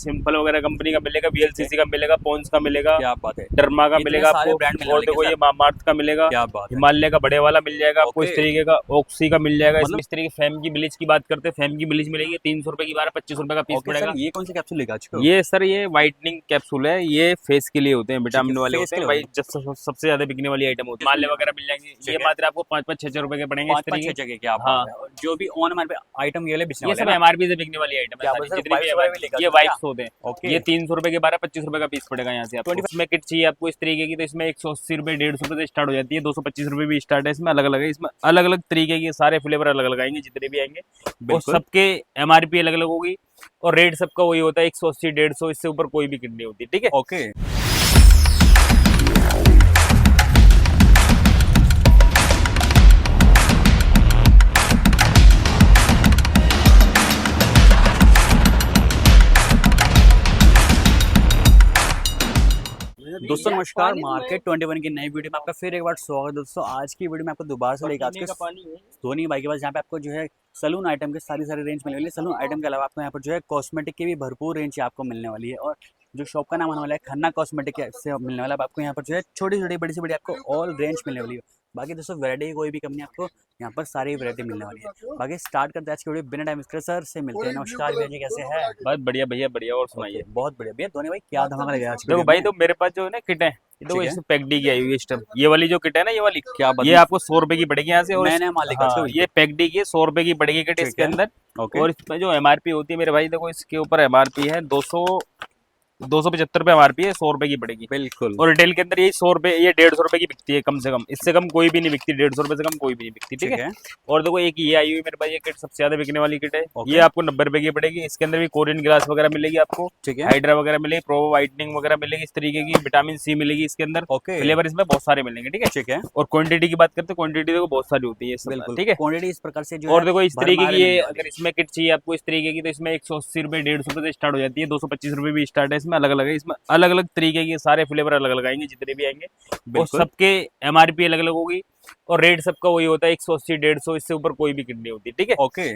Simple वगैरह company का मिलेगा, VLCC का मिलेगा, पॉन्स का मिलेगा, क्या बात है, डर्मा का मिलेगा आपको, और देखो ये मामाअर्थ का मिलेगा, क्या बात है, हिमालय का बड़े वाला मिल जाएगा आपको इस तरीके का, ऑक्सी का मिल जाएगा। मतलब इसमें इस तरीके फैम की ब्लीच की बात करते हैं, फैम की ब्लीच मिलेगी 300 रुपए की 12-25 रुपए का पीस पड़ेगा। ये कौन से कैप्सूल लेगा आज को? ये सर ये व्हाइटनिंग कैप्सूल है, ये फेस के लिए होते हैं, विटामिन वाले फेस होते हैं के भाई, सबसे ज्यादा बिकने वाली आइटम होती है। हिमालय वगैरह मिल जाएंगे, ये मात्र आपको 5-5-6 रुपए के पड़ेंगे इस तरीके। 5-6 क्या बात हाँ, है। जो भी ऑन हमारे पे आइटम ये बिकने ये वाले सब हैं ना, MRP से बिकने वाली आइटम है क्या सारी, सर, जितनी भी वाइप्स वगैरह भी लेगा ये सर वाइप्स क्या? होते हैं। ओके, ये 300 रुपए के 12-25 रुपए का पीस पड़ेगा यहाँ से आपको। इसमें किट चाहिए आपको इस तरीके की, तो इसमें 180 रुपए 150 रुपए से स्टार्ट हो जाती है, 225 रुपए भी स्टार्ट है। इसमें अलग अलग है, इसमें अलग अलग तरीके के सारे फ्लेवर अलग अलग आएंगे जितने भी आएंगे, और सबके MRP अलग अलग होगी, और रेट सबका वही होता है 180 150, इससे ऊपर कोई भी किट नहीं होती। ठीक है, ओके। दोस्तों नमस्कार, मार्केट 21 की नई वीडियो में आपका फिर एक बार स्वागत है। दोस्तों आज की वीडियो में आपको दोबारा से लेकर आज के धोनी भाई के पास, जहाँ पे आपको जो है सलून आइटम के सारी रेंज मिलने वाली है। सलून आइटम के अलावा आपको यहाँ पर जो है कॉस्मेटिक की भी भरपूर रेंज आपको मिलने वाली है, और जो शॉप का नाम आने वाला है खन्ना कॉस्मेटिक से मिलने वाला है। आपको यहाँ पर जो है छोटी छोटी बड़ी से बड़ी आपको ऑल रेंज मिलने वाली है। बाकी दोस्तों वैरायटी की कोई भी कमी आपको यहाँ पर सारी वैरायटी मिलने वाली है। बाकी स्टार्ट करते हैं आज की वीडियो बिना टाइम वेस्ट सर से मिलते हैं। नमस्कार भैया जी, कैसे हैं? बस बढ़िया भैया, बढ़िया। और सुनाइए। बहुत बढ़िया भैया। धोनी भाई क्या धमाका लगा आज? देखो भाई, तो मेरे पास जो है ना किट है, तो इसमें पैकडी की आई हुई है। ये वाली जो किट है ना, ये वाली क्या ये आपको 100 रुपए की पड़ेगी यहाँ से, और नया मालिक हाँ, ये पैकडी की 100 रुपए की पड़ेगी किट इसके अंदर। और इसमें जो MRP होती है मेरे भाई, देखो इसके ऊपर MRP है 275 रुपए MRP है, 100 रुपए की पड़ेगी बिल्कुल। और रिटेल के अंदर ये 100 रुपए, ये 150 रुपए की बिकती है कम से कम, इससे कम कोई भी नहीं बिकती, 150 रुपए से कम कोई भी नहीं बिकती। ठीक है। और देखो एक ये आई हुई मेरे पास, ये किट सबसे ज्यादा बिकने वाली किट है। ये आपको 90 रुपए की पड़ेगी। इसके अंदर भी कोरियन ग्लास वगैरह मिलेगी आपको, हाइड्रा वगैरह मिलेगी, प्रो व्हाइटनिंग वगैरह मिलेगी इस तरीके की, विटामिन C मिलेगी इसके अंदर। फ्लेवर इसमें बहुत सारे मिलेंगे। ठीक है। और क्वांटिटी की बात करते हैं, क्वांटिटी देखो बहुत सारी होती है। ठीक है, क्वांटिटी इस प्रकार से जो, और देखो इस तरीके की, ये अगर इसमें किट चाहिए आपको इस तरीके की, तो इसमें 180 रुपए 150 रुपए से स्टार्ट हो जाती है, 225 रुपए भी स्टार्ट है। इसमें अलग अलग है, इसमें अलग अलग तरीके के सारे फ्लेवर अलग अलग आएंगे जितने भी आएंगे, और सबके MRP अलग अलग होगी, और रेट सबका वही होता है 180 150, इससे ऊपर कोई भी किट नहीं होती। ठीक है, ओके।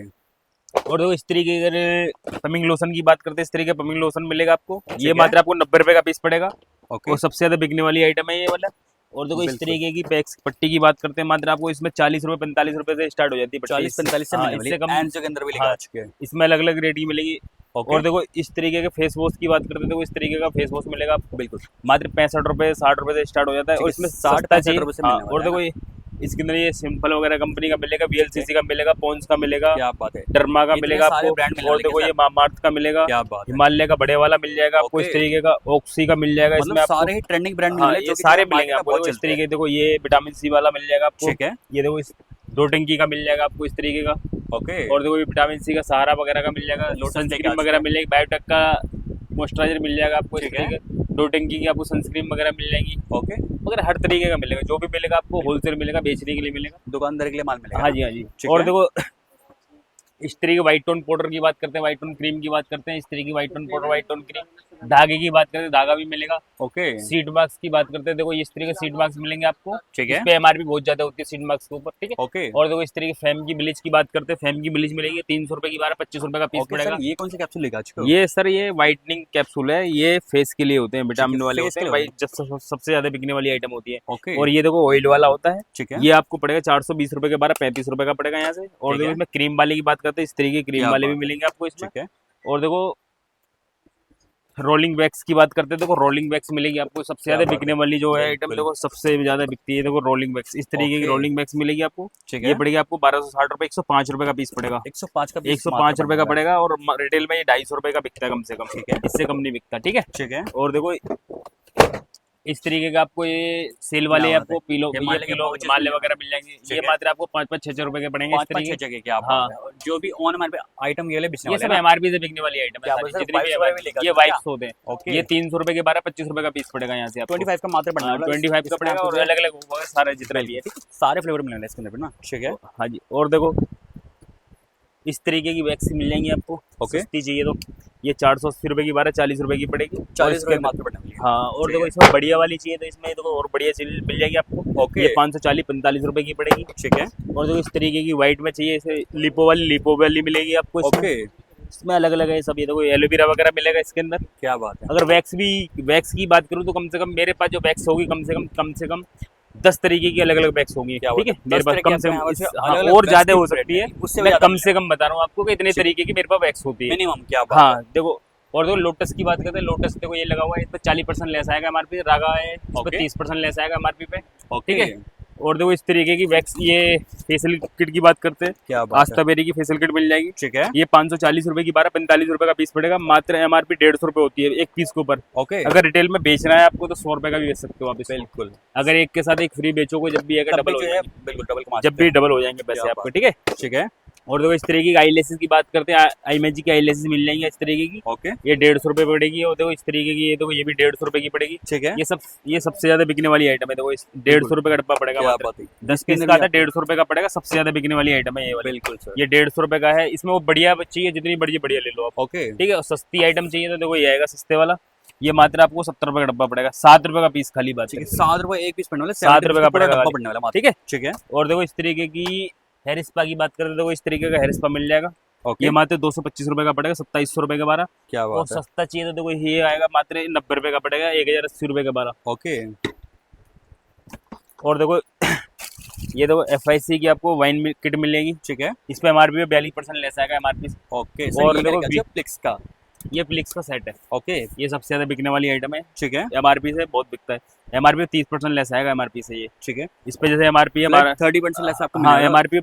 और देखो इस तरीके अगर पमिंग लोशन की बात करते हैं, इस तरीके का पमिंग लोशन मिलेगा आपको। ये मात्र आपको 90 रुपए का पीस पड़ेगा, और सबसे ज्यादा बिकने वाली आइटम है ये वाला। और देखो इस तरीके की पैक्स पट्टी की बात करते हैं, मात्र आपको इसमें 40 रुपए 45 रुपए से स्टार्ट हो जाती है। 40-45 से कम इसमें अलग अलग रेट की मिलेगी। और देखो इस तरीके के फेस वॉश की बात करते हैं, देखो इस तरीके का फेस वॉश मिलेगा आपको, बिल्कुल मात्र 65 रुपए 60 रुपए से स्टार्ट हो जाता है, और इसमें 60-65 रुपए से। और देखो इसके अंदर ये सिंपल वगैरह कंपनी का मिलेगा, VLCC का मिलेगा, पॉन्स का मिलेगा, क्या बात है, डर्मा का मिलेगा आपको, और देखो ये मामाअर्थ का मिलेगा, हिमालय का बड़े वाला मिल जाएगा आपको इस तरीके का, ऑक्सी का मिल जाएगा। इसमें सारे ही ट्रेंडिंग ब्रांड मिलेंगे, ये सारे मिलेंगे आपको इस तरीके। देखो ये विटामिन C वाला मिल जाएगा आपको। ठीक है, ये देखो इस 2 टंकी का मिल जाएगा आपको इस तरीके का। ओके, और देखो ये विटामिन C का सहारा वगैरह का मिल जाएगा, सनस्क्रीन वगैरह मिल जाएगी, बायोटेक का मॉइस्चराइजर मिल जाएगा आपको इस तरीके, 2 टंकी की आपको सनस्क्रीन वगैरह मिल जाएगी। ओके, वगैरह हर तरीके का मिलेगा, जो भी मिलेगा आपको होलसेल मिलेगा, बेचने के लिए मिलेगा, दुकानदार के लिए माल मिलेगा। हाँ जी, हाँ जी। और देखो इस तरीके व्हाइट टोन पाउडर की बात करते हैं, व्हाइट टोन क्रीम की बात करते हैं, इस तरीके की white tone powder, white tone cream. धागे की बात करते हैं, धागा भी मिलेगा। ओके, सीट मार्क्स की बात करते हैं, देखो इस तरीके सीट मार्क्स मिलेंगे आपको। ठीक है, इस पे MRP बहुत ज्यादा होती है सीट मार्क्स के ऊपर। ठीक है, ओके। और देखो इस तरीके फैम की ब्लीच की बात करते हैं, फैम की ब्लीच मिलेगी 300 रुपए की 12-25 रुपए का पीस पड़ेगा। ये कौन सा कैप्सूल लेगा आज को? ये सर ये व्हाइटनिंग कैप्सूल है, ये फेस के लिए होते हैं, विटामिन वाले होते हैं भाई, सबसे ज्यादा बिकने वाली आइटम होती है। और ये देखो ऑयल वाला होता है। ठीक है, ये आपको पड़ेगा 420 रुपए के 12-35 रुपए का पड़ेगा यहाँ से। और देखो इसमें क्रीम वाले की बात करते हैं, इस तरीके क्रीम वाले भी मिलेंगे आपको इसमें। ठीक है, और देखो रोलिंग वैक्स की बात करते हैं, देखो रोलिंग वैक्स मिलेगी आपको, सबसे ज्यादा बिकने वाली जो है आइटम, देखो सबसे ज्यादा बिकती है, देखो रोलिंग वैक्स इस तरीके की रोलिंग वैक्स मिलेगी आपको। ये पड़ेगी आपको 1260 रुपए, 105 रुपए का पीस पड़ेगा, 105 रुपए का पड़ेगा, और रिटेल में ये 250 रुपए का बिकता है कम से कम। ठीक है, इससे कम नहीं बिकता। ठीक है, ठीक है। और देखो इस तरीके का आपको ये सेल वाले आपको किलो हिमालय वगैरह मिल जाएंगे, ये मात्र आपको 5-5-6 रुपए के पड़ेंगे इस तरीके के। हाँ, जो भी ऑन हमारे पे आइटम ये सब MRP से बिकने वाली आइटम है, जितनी भी ये वाइप्स होते हैं, ये 300 रुपए के 12-25 रुपए का पीस पड़ेगा यहाँ से आपको। 25 का मात्र पड़ेगा, 25 का पड़ेगा, और अलग अलग होगा सारे जितने भी है, सारे फ्लेवर मिलेंगे इसके अंदर ना। ठीक है, हाँ जी। और देखो इस तरीके की वैक्स मिल जाएंगी आपको। ओके, सस्ती चाहिए तो ये 480 रुपए की 12-40 रुपए की पड़ेगी, 40 रुपए मात्र पड़ेगी। हाँ, और देखो इसमें बढ़िया वाली चाहिए तो इसमें देखो और बढ़िया चीज मिल जाएगी आपको। ओके, ये 540-45 रुपए की पड़ेगी। ठीक है, और देखो इस तरीके की व्हाइट में चाहिए, इसे लिपो वाली मिलेगी आपको। ओके, इसमें अलग अलग है सब। ये देखो एलोवेरा वगैरह मिलेगा इसके अंदर। क्या बात है। अगर वैक्स की बात करूँ तो कम से कम मेरे पास जो वैक्स होगी कम से कम 10 तरीके की अलग अलग वैक्स होंगी। ठीक है, मेरे पास कम से कम और ज्यादा हो सकती है, मैं कम से कम बता रहा हूँ आपको कि इतने तरीके की मेरे पास वैक्स होती है मिनिमम। क्या बात हाँ देखो। और देखो लोटस की बात करते हैं, लोटस देखो ये लगा हुआ है, इस पर 40% लेस आएगा एमआरपी। रागा है, इस पर 30% लेस आएगा एमआरपी पे। ठीक है, और देखो इस तरीके की वैक्स, ये फेशियल किट की बात करते हैं, क्या बात आस्था बेरी की फेशियल किट मिल जाएगी। ठीक है, ये 540 रुपए की 45 रुपए का पीस पड़ेगा। मात्र एमआरपी 150 रुपए होती है एक पीस के ऊपर। ओके। अगर रिटेल में बेचना है आपको तो 100 रुपए का भी बेच सकते हो आप इसको। बिल्कुल। अगर एक के साथ एक फ्री बेचोगे जब भी आएगा डबल हो जाएंगे। बिल्कुल डबल, जब भी डबल हो जाएंगे पैसे आपको। ठीक है, ठीक है। और देखो इस तरीके की आई लेसेस की बात करते हैं, आई मैजिक की आई लेसेस मिल जाएंगी इस तरीके की। ओके। ये 150 रुपए पड़ेगी। और देखो इस तरीके की, ये देखो ये भी 150 रुपए की पड़ेगी। ठीक है, ये सबसे ज्यादा बिकने वाली आइटम है। देखो इस 150 रुपए का डब्बा पड़ेगा। 10 पीस का आता है, 150 रुपए का पड़ेगा। सबसे ज्यादा बिकने वाली आइटम है ये वाली। बिल्कुल सर। ये 150 रुपए का है। इसमें वो बढ़िया चाहिए, जितनी बढ़िया ले लो आप। ओके, ठीक है, और सस्ती आइटम चाहिए तो देखो ये आएगा सस्ते वाला। ये मात्र आपको 70 रुपए का डब्बा पड़ेगा। 7 रुपए का पीस खाली बात। ठीक है, 7 रुपए एक पीस पड़ने वाला, 7 रुपए का पड़ेगा डब्बा पड़ने वाला। ठीक है, ठीक है। और देखो इस तरीके की हेयर स्पा की बात करें तो इस तरीके का हेयर स्पा मिल जाएगा। ओके। ये मात्र 225 रुपए का पड़ेगा, 2700 रुपए का 12। क्या और बात है। सस्ता चाहिए तो देखो ये आएगा मात्र 90 रुपए का पड़ेगा, 1080 रुपए का 12। ओके। और देखो ये देखो FIC की आपको वाइन किट मिलेगी। ठीक है, इस पे एमआरपी पे 42% लेस आएगा एमआरपी। ओके। और देखो फ्लिक्स का, ये फ्लिक्स का सेट है। ओके। ये सबसे ज्यादा बिकने वाली आइटम है। ठीक है, एमआरपी से बहुत बिकता है। एमआरपी 30% लेस आएगा एमआरपी से ये। ठीक है। इस पे जैसे एमआरपी है 30% लेस आपको हाँ मिलेगा। एमआरपी।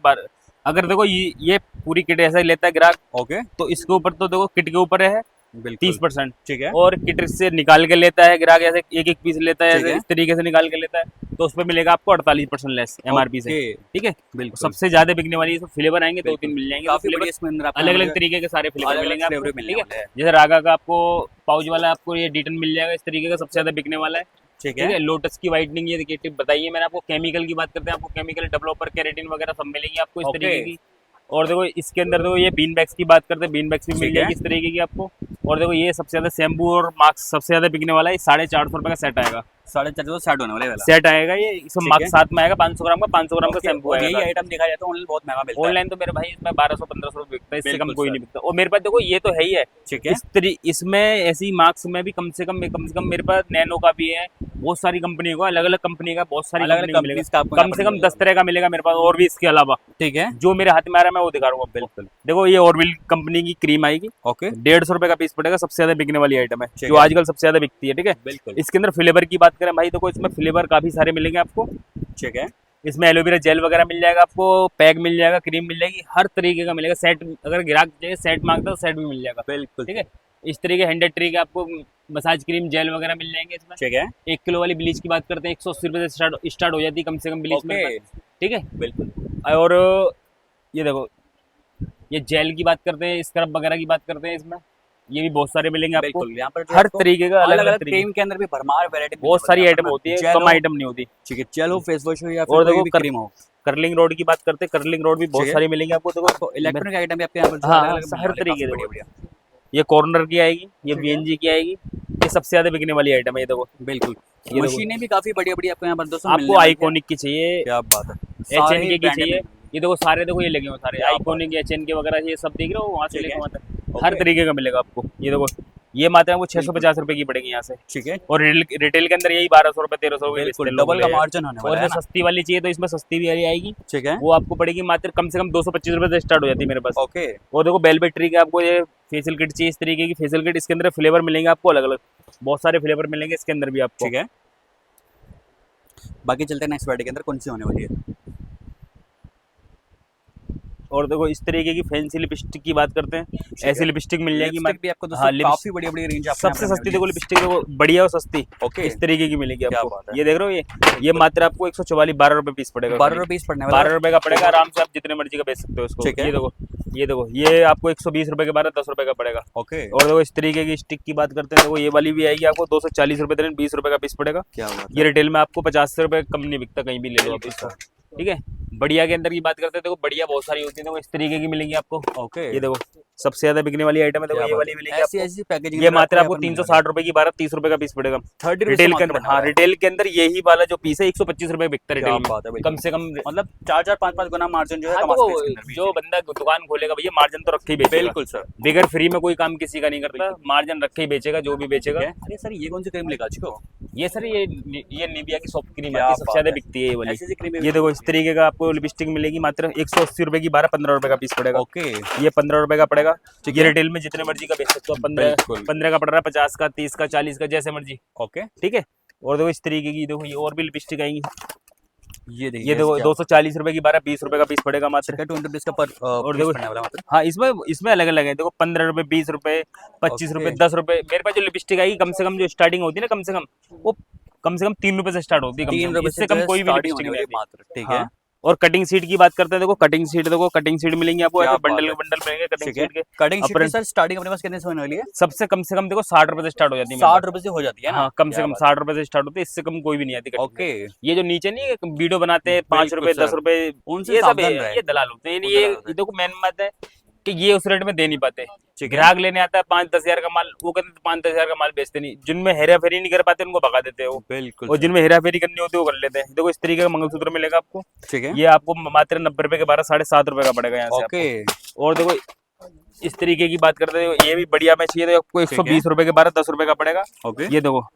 अगर देखो ये पूरी किट ऐसा ही लेता है ग्राहक, ओके। तो इसके ऊपर तो देखो किट के ऊपर है बिल्कुल 30%। ठीक है। और किट से निकाल के लेता है ग्राहक, ऐसे एक पीस लेता है, ठीक है। ऐसे इस तरीके से निकाल के लेता है, तो उस पे मिलेगा आपको 48% लेस एमआरपी से। ठीक है, बिल्कुल। सबसे ज्यादा बिकने वाली फ्लेवर आएंगे, 2-3 मिल जाएंगे। काफी बढ़िया इसमें अंदर आपको अलग अलग तरीके के सारे फ्लेवर मिलेंगे आपको। फ्लेवर ठीक है, जैसे रागा का आपको पाउच वाला आपको ये डिटन मिल जाएगा, इस तरीके का सबसे ज्यादा बिकने वाला है। ठीक है, लोटस की व्हाइटनिंग ये देखिए टिप बताइए मैंने आपको। केमिकल की बात करते हैं, आपको केमिकल डेवलपर केराटिन वगैरह सब मिलेंगी आपको इस तरीके की। और देखो इसके अंदर देखो ये बीन बैग्स की बात करते हैं, बीन बैग्स भी मिल जाएगी इस तरीके की आपको। और देखो ये सबसे ज्यादा शैम्पू और मास्क सबसे ज्यादा बिकने वाला है। 450 रुपए का सेट आएगा। 450 सेट होने वाला सेट आएगा ये। इसमें मास्क साथ में आएगा 500 ग्राम का, 500 ग्राम का शैम्पू आएगा। यही आइटम देखा जाए तो ऑनलाइन बहुत महंगा मिलता है। ऑनलाइन तो मेरे भाई इसमें 1200-1500 रुपए बिकता है, इससे कम कोई नहीं बिकता। और मेरे पास देखो ये तो है ही है। ठीक है, इसमें ऐसी मार्क्स में भी कम से कम मेरे पास नैनो का भी है, बहुत सारी कंपनी का, अलग अलग कंपनी का, बहुत सारी अलग-अलग कंपनीज का आपको कम से कम 10 तरह का मिलेगा मेरे पास, और भी इसके अलावा। ठीक है, जो मेरे हाथ में आ रहा है मैं वो दिखा रहा हूँ। बिल्कुल देखो ये ऑरबिल कंपनी की क्रीम आएगी। ओके। 150 रुपए का पीस पड़ेगा। सबसे ज्यादा बिकने वाली आइटम है, जो आजकल सबसे ज्यादा बिकती है। ठीक है, बिल्कुल। इसके अंदर फ्लेवर की बात करें भाई, देखो इसमें फ्लेवर काफी सारे मिलेंगे आपको। ठीक है, इसमें एलोवेरा जेल वगैरह मिल जाएगा आपको, पैक मिल जाएगा, क्रीम मिल जाएगी, हर तरीके का मिलेगा। सेट अगर ग्राहक चाहिए सेट मांगता है तो सेट भी मिल जाएगा। बिल्कुल। ठीक है, इस तरीके 100 ट्री के आपको मसाज क्रीम जेल वगैरह मिल जाएंगे इसमें। ठीक है, 1 किलो वाली ब्लीच की बात करते हैं, 180 रुपए से स्टार्ट हो जाती है कम से कम ब्लीच में। ठीक है, बिल्कुल। और ये देखो ये जेल की बात करते हैं, स्क्रब वगैरह की बात करते हैं, इसमें ये भी बहुत सारे मिलेंगे आपको। यहाँ पर हर तरीके का अलग अलग क्रीम के अंदर भी भरमार वैरायटी, बहुत सारी आइटम होती है, कम आइटम नहीं होती। ठीक है, जेल हो, फेस वॉश हो या और फिर देखो कोई भी क्रीम हो। कर्लिंग रोड की बात करते हैं, कर्लिंग रोड भी बहुत सारी मिलेंगी आपको। देखो इलेक्ट्रॉनिक आइटम भी आपके यहाँ पर हाँ, हर तरीके के। ये कॉर्नर की आएगी, ये BNG की आएगी, ये सबसे ज्यादा बिकने वाली आइटम है। ये देखो बिल्कुल, मशीनें भी काफी बढ़िया आपको यहाँ पर दोस्तों आपको आइकॉनिक की चाहिए। क्या बात है, HNK की चाहिए। ये देखो सारे देखो ये लगे हुए सारे आइकॉनिक HNK वगैरह, ये सब देख रहे हो वहाँ से लेके वहाँ तक हर तरीके का मिलेगा आपको। ये देखो ये मात्रा वो 650 रुपए की पड़ेगी यहाँ से। ठीक है, और रिटेल के अंदर यही 1200 रुपए 1300 रुपए डबल का मार्जिन होने वाला है। और सस्ती वाली चाहिए तो इसमें सस्ती भी वाली आएगी। ठीक है, वो आपको पड़ेगी मात्र कम से कम 225 रुपए से स्टार्ट हो जाती है मेरे पास। ओके। और देखो वेलवेट ट्री के आपको ये फेशियल किट चाहिए, इस तरीके की फेशियल किट। इसके अंदर फ्लेवर मिलेंगे आपको अलग अलग, बहुत सारे फ्लेवर मिलेंगे इसके अंदर भी आपको। ठीक है, बाकी चलते हैं नेक्स्ट वैरायटी के अंदर कौन सी होने वाली है। और देखो इस तरीके की फैंसी लिपस्टिक की बात करते हैं, ऐसी लिपस्टिक मिल जाएगी भी आपको दोस्तों। काफी बड़ी बड़ी रेंज आपको सबसे सस्ती देखो लिपस्टिक देखो, बढ़िया और सस्ती। ओके, इस तरीके की मिलेगी आपको। ये देख रहे हो ये मात्र आपको 144 12 रुपए पीस पड़ेगा। 12 रुपए पीस पड़ने वाला, 12 रुपए का पड़ेगा। आराम से आप जितने मर्जी का बेच सकते हो इसको। ये देखो ये आपको 120 रुपए के 10 रुपए का पड़ेगा। ओके। और देखो इस तरीके की स्टिक की बात करते हैं, देखो ये वाली भी आएगी आपको 240 रुपए 20 रुपए का पीस पड़ेगा। क्या ये रिटेल में आपको 50 रुपए कम नहीं बिकता, कहीं भी ले लो आप इसको। ठीक है, बढ़िया के अंदर की बात करते हैं, देखो बढ़िया बहुत सारी होती है। देखो इस तरीके की मिलेंगी आपको। ओके, ये देखो सबसे ज्यादा बिकने वाली आइटम है, देखो ये वाली मिलेगी ऐसी आपको। ऐसी पैकेजिंग ये मात्र आपको 360 रुपए की 12-30 रुपए का पीस पड़ेगा 30 रिटेल के अंदर। हाँ, रिटेल के अंदर यही वाला जो पीस है 125 रुपए बिकता है क्या रिटेल बात है में, बिल्कुल। कम से कम। मतलब 4-4 5-5 गुना मार्जिन जो है हाँ, कमा तो सकते हैं इसके अंदर भी। जो बंदा दुकान खोलेगा भैया मार्जिन तो रखे ही बेचेगा। बिल्कुल सर। बगैर फ्री में कोई काम किसी का नहीं करता, मार्जिन रखे ही बेचेगा जो भी बेचेगा। अरे सर ये कौन सी क्रीम लेकर आ चुके हो? ये सर ये निविया की सॉफ्ट क्रीम क्या आती है, सबसे बात ज्यादा है। बिकती है ये वाली। ऐसी क्रीम ये देखो इस तरीके का आपको लिपस्टिक मिलेगी मात्र 180 रुपए की, 12-15 रुपए का पीस पड़ेगा। ओके। ये 15 रुपए का पड़ेगा। ठीक ये है। रिटेल में जितने मर्जी का बेच सकते हो, बिल्कुल। 15 का पड़ रहा है, 50 का, 30 का, 40 का, जैसे मर्जी। ओके। ठीक है। और देखो इस तरीके की, देखो ये और भी लिपस्टिक आएंगी। ये देखिए ये देखो 240 रुपए की 12-20 रुपए का पीस पड़ेगा मात्र। 20 रुपीज का पर और पीस देखो पड़ने वाला मतलब। हाँ, इसमें अलग अलग है, देखो 15 रुपए, 20 रुपए, 25 रुपए, 10 रुपए। मेरे पास जो लिपस्टिक आएगी कम से कम जो स्टार्टिंग होती है ना, कम से कम 3 रुपए से स्टार्ट होती है, कम से 3 कम। रुपए इससे कम कोई भी लिपस्टिक नहीं आती। मात्र। ठीक है। हाँ। और कटिंग सीट की बात करते हैं, देखो कटिंग सीट, देखो कटिंग सीट मिलेंगी आपको, क्या ऐसे बात बंडल है। के बंडल मिलेंगे कटिंग सीट के। कटिंग शीट अपन- की सर स्टार्टिंग अपने पास कितने से होने वाली है? सबसे कम से कम देखो 60 रुपए से स्टार्ट हो जाती है मेरे 60 पास। रुपए से हो जाती है ना? हाँ, कम से क्या कम बात 60 रुपए से स्टार्ट होती है, इससे कम कोई भी नहीं आती कटिंग ओके। में। ये जो नीचे नहीं है वीडियो बनाते हैं 5 बिल्कुल रुपए, सर। 10 रुपए, उनसे ये सब सावधान रहे। ये दलाल होते हैं। वो ये दलाल होते हैं। देखो मेन बात है कि ये उस रेट में दे नहीं पाते। ठीक है। ग्राहक लेने आता है 5-10 हजार का माल, वो कहते हैं 5-10 हजार का माल बेचते नहीं। जिनमें हेरा फेरी नहीं कर पाते उनको भगा देते हैं वो। बिल्कुल और सर। जिनमें हेरा फेरी करनी होती है वो कर लेते हैं। देखो इस तरीके का मंगलसूत्र मिलेगा आपको। ठीक है। ये आपको मात्र 90 रुपए के 12, 7.5 रुपए का पड़ेगा यहाँ से ओके। आपको। और देखो इस तरीके की बात करते हैं, ये भी बढ़िया में चाहिए तो आपको ठीक है। 120 रुपए के 12, 10 रुपए का पड़ेगा। ओके। ये देखो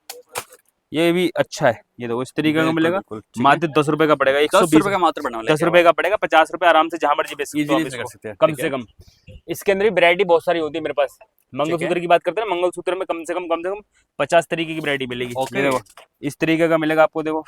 ये भी अच्छा है, ये देखो इस तरीके का बिल्कुल, मिलेगा बिल्कुल, ठीक है। मात्र 10 रुपए का पड़ेगा। 10 रुपए का मात्र बनने वाला है। 10 रुपए का पड़ेगा, 50 रुपए आराम से जहां मर्जी बेच सकते हो आप इजीली इसको, कर सकते हैं। कम ठीक से है। कम। इसके अंदर भी वैरायटी बहुत सारी होती है मेरे पास। मंगलसूत्र की बात करते हैं ना, मंगलसूत्र में कम से कम 50 तरीके की वैरायटी मिलेगी। ओके। ये देखो इस तरीके का मिलेगा आपको, देखो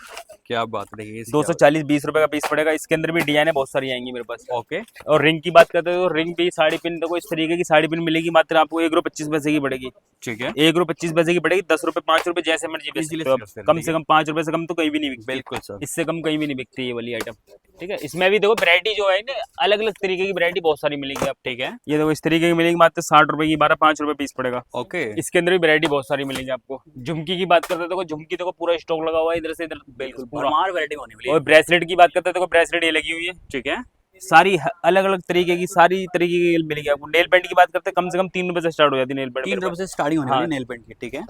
क्या बात है। देखिए 240, 20 रुपए का पीस पड़ेगा। इसके अंदर भी डिजाइने बहुत सारी आएंगी मेरे पास। ओके। और रिंग की बात करते हैं तो रिंग भी, साड़ी पिन, देखो इस तरीके की साड़ी पिन मिलेगी मात्र आपको 1 रुपए 25 पैसे की पड़ेगी। ठीक है। 1 रुपए 25 पैसे की पड़ेगी। 10 रुपए, 5 रुपए, जैसे मर्जी बेच Easily सकते हो कर सकते आप। हैं, कम से कम 5 रुपए से कम तो कहीं भी नहीं बिकती। बिल्कुल सर। इससे कम कहीं भी नहीं बिकती ये वाली आइटम। ठीक है। इसमें भी देखो वैरायटी जो है ना, अलग अलग तरीके की वैरायटी बहुत सारी मिलेगी आप। ठीक है। ये देखो इस तरीके की मिलेगी मात्र 60 रुपए की 12, 5 रुपए पीस पड़ेगा। ओके। इसके अंदर भी वैरायटी बहुत सारी मिलेगी आपको। झुमकी की बात करते हैं, देखो झुमकी देखो पूरा स्टॉक लगा हुआ है इधर से इधर, बिल्कुल पूरा। भरमार वैरायटी होने वाली और है। ब्रेसलेट की बात करते हैं, देखो ब्रेसलेट ये लगी हुई है। ठीक है। सारी अलग अलग तरीके की, सारी तरीके की मिलेगी आपको। नेल पेंट की बात करते हैं, कम से कम 3 रुपए से स्टार्ट हो जाती है नेल पेंट। 3 रुपए से स्टार्टिंग होने वाली है नेल पेंट की। ठीक है।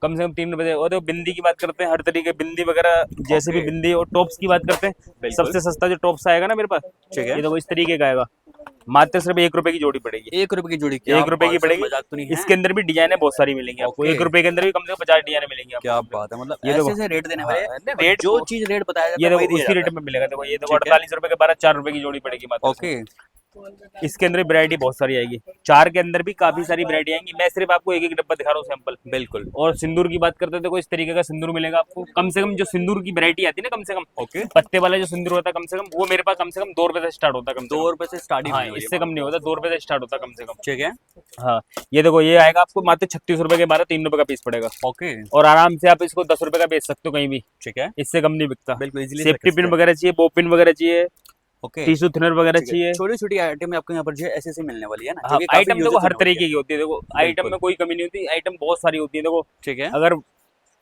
कम से कम 3 रुपए से। और देखो बिंदी की बात करते हैं, हर तरीके बिंदी वगैरह जैसे भी बिंदी। और टॉप्स की बात करते हैं, बिल्कुल। सबसे सस्ता जो टॉप्स आएगा ना मेरे पास, ठीक है। ये देखो इस तरीके का आएगा, मात्र सिर्फ 1 रुपए की जोड़ी पड़ेगी। 1 रुपए की जोड़ी। 1 रुपए की पड़ेगी। मजाक तो नहीं है? इसके अंदर भी डिजाइने बहुत सारी मिलेंगी आपको। ओके। 1 रुपए के अंदर भी कम से कम 50 डिजाइने मिलेंगी आपको। क्या बात है। मतलब ये देखो। ऐसे रेट देने वाले हाँ, रेट जो चीज रेट बताया जाता ये है देखो वही दिया उसी जाता रेट है। में मिलेगा। देखो ये देखो ठीक है। 48 रुपए के 12, 4 रुपए की जोड़ी पड़ेगी मात्र। ओके। इसके अंदर वैरायटी बहुत सारी आएगी। 4 के अंदर भी काफी सारी वैरायटी आएंगी। मैं सिर्फ आपको एक एक डब्बा दिखा रहा हूँ सैंपल। बिल्कुल। और सिंदूर की बात करते हैं, देखो इस तरीके का सिंदूर मिलेगा आपको। कम से कम जो सिंदूर की वैरायटी आती है ना, कम से कम ओके। पत्ते वाला जो सिंदूर होता है, कम से कम वो मेरे पास कम से कम 2 रुपए से स्टार्ट होता है। कम से 2 रुपए से स्टार्टिंग हाँ, इससे कम नहीं होता। 2 रुपए से स्टार्ट होता है कम से कम। ठीक है। हाँ, ये देखो ये आएगा आपको मात्र 36 रुपए के 12, 3 रुपए का पीस पड़ेगा। ओके। और आराम से आप इसको 10 रुपए का बेच सकते हो कहीं भी। ठीक है। इससे कम नहीं बिकता। बिल्कुल इजीली सेफ्टी पिन वगैरह चाहिए, बॉबिन वगैरह चाहिए, ओके। टिश्यू थिनर वगैरह चाहिए। छोटी छोटी आइटम आपको यहाँ पर जो है ऐसे ऐसे मिलने वाली है ना। हाँ, जो कि काफी आइटम देखो uses हर होने वाली तरीके की होती है। देखो आइटम में कोई कमी नहीं होती, आइटम बहुत सारी होती है। देखो ठीक है। अगर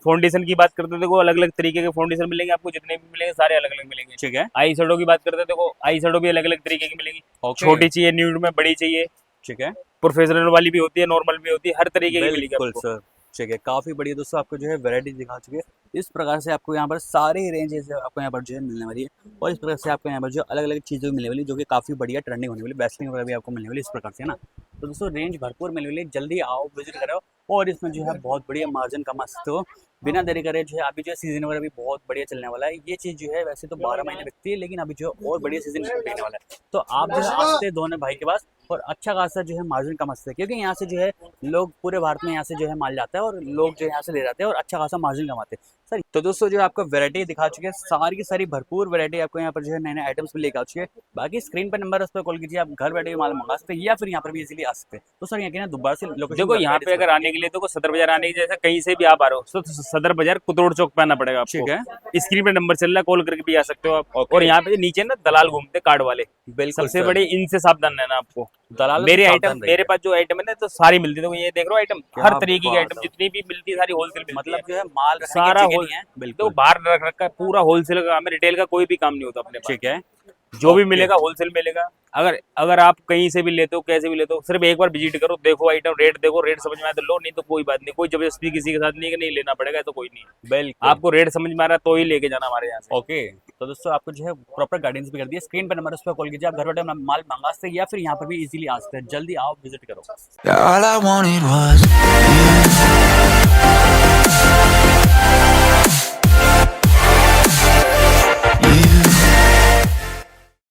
फाउंडेशन की बात करते हैं, देखो अलग अलग तरीके के फाउंडेशन मिलेंगे आपको। जितने भी मिलेंगे सारे अलग अलग मिलेंगे। ठीक है। आई शेडो की बात करते हैं, देखो आई शेडो भी अलग अलग तरीके की मिलेगी। ओके। छोटी चाहिए, न्यूड में, बड़ी चाहिए, ठीक है। प्रोफेशनल वाली भी होती है, नॉर्मल भी होती है, हर तरीके की मिलेगी बिल्कुल आपको। सर। ठीक है। काफी बढ़िया दोस्तों, आपको जो है वैरायटी दिखा चुके हैं। इस प्रकार से आपको यहाँ पर सारे रेंजेस आपको यहाँ पर जो है मिलने वाली है। और इस प्रकार से आपको यहाँ पर जो अलग अलग चीज़ें मिलने वाली, जो कि काफ़ी बढ़िया ट्रेंडिंग होने वाली, बेस्टिंग वगैरह भी आपको मिलने वाली इस प्रकार से, है ना। तो दोस्तों रेंज भरपूर मिलने वाली है, जल्दी आओ, विजिट करो। और इसमें जो है बहुत बढ़िया मार्जिन कमा सकते हो बिना देरी करे। जो है अभी जो है सीजन वगैरह भी बहुत बढ़िया चलने वाला है। ये चीज़ जो है वैसे तो 12 महीने बिकती है, लेकिन अभी जो है और बढ़िया सीजन बिकने वाला है। तो आप जो है आ सकते हैं दोनों भाई के पास और अच्छा खासा जो है मार्जिन कमा सकते हैं, क्योंकि यहाँ से जो है लोग पूरे भारत में यहाँ से जो है माल जाता है और लोग जो है यहाँ से ले जाते हैं और अच्छा खासा मार्जिन कमाते हैं सर। तो दोस्तों जो आपको वैरायटी दिखा चुके हैं, सारी की सारी भरपूर वैरायटी आपको यहाँ पर जो है नए नए आइटम्स भी लेकर आ चुके हैं। बाकी स्क्रीन पर नंबर है, उस पर कॉल कीजिए, आप घर बैठे माल मंगा सकते हैं या फिर यहाँ पर भी इजीली आ सकते हैं। तो सर यहाँ की ना दोबारा से लोकेशन देखो यहाँ पे अगर आने के लिए तो सदर बाजार आने की, जैसे कहीं से भी आप आ रहे हो तो सदर बाजार कुतरोड़ चौक पे आना पड़ेगा आपको। ठीक है। स्क्रीन पे नंबर चल रहा है, कॉल करके भी आ सकते हो आप। और यहाँ पे नीचे ना दलाल घूमते कार्ड वाले, बिल्कुल सबसे बड़े इनसे सावधान रहना आपको। दलाल मेरे आइटम, मेरे पास जो आइटम है ना तो सारी मिलती है। देखो ये देख रहे हो आइटम, क्या हर तरीके की बात आइटम है। जितनी भी मिलती है सारी होलसेल मिलती मतलब है। जो है माल सारा होल है। तो बिल्कुल बाहर रख रखा है, पूरा होलसेल का काम है, रिटेल का कोई भी काम नहीं होता अपने पास। ठीक है। जो भी Okay. मिलेगा होलसेल मिलेगा। अगर आप कहीं से भी लेते हो, कैसे भी लेते हो, सिर्फ एक बार विजिट करो, देखो आइटम, रेट देखो, रेट समझ में आए तो लो, नहीं तो कोई बात नहीं, कोई जबरदस्ती किसी के साथ नहीं कि नहीं लेना पड़ेगा, तो कोई नहीं। बिल्कुल। आपको रेट समझ में आ रहा है तो ही लेके जाना हमारे यहाँ से। ओके, तो दोस्तों आपको जो है प्रॉपर गाइडेंस भी कर दिया, स्क्रीन पर नंबर, उस पर कॉल कीजिए, आप घर बैठे अपना माल मंगा सकते हैं या फिर यहाँ पर भी इजीली आ सकते हैं। जल्दी आओ, विजिट करो। Yeah, all I wanted was you.